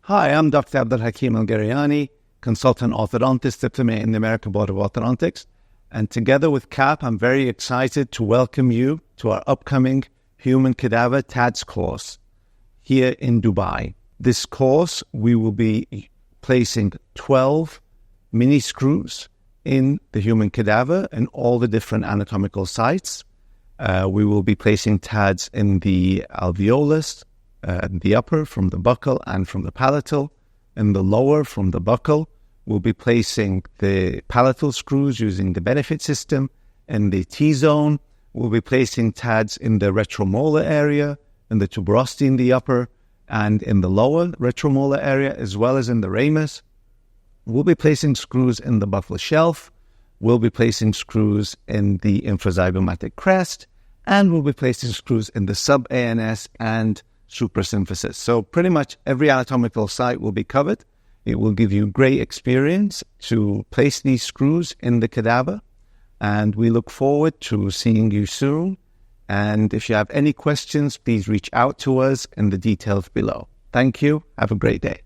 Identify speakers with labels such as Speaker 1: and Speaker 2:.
Speaker 1: Hi, I'm Dr. Abdul Hakim Al-Gariani, consultant orthodontist, diplomate in the American Board of Orthodontics. And together with CAP, I'm very excited to welcome you to our upcoming Human Cadaver TADS course here in Dubai. This course, we will be placing 12 mini screws in the human cadaver and all the different anatomical sites. We will be placing TADS in the alveolus, the upper from the buccal and from the palatal. In the lower from the buccal, we'll be placing the palatal screws using the benefit system. In the T-zone, we'll be placing TADS in the retromolar area, in the tuberosity in the upper, and in the lower retromolar area, as well as in the ramus. We'll be placing screws in the buccal shelf. We'll be placing screws in the infrazygomatic crest, and we'll be placing screws in the sub-ANS and suprasymphysis. So pretty much every anatomical site will be covered. It will give you great experience to place these screws in the cadaver, and we look forward to seeing you soon. And if you have any questions, please reach out to us in the details below. Thank you. Have a great day.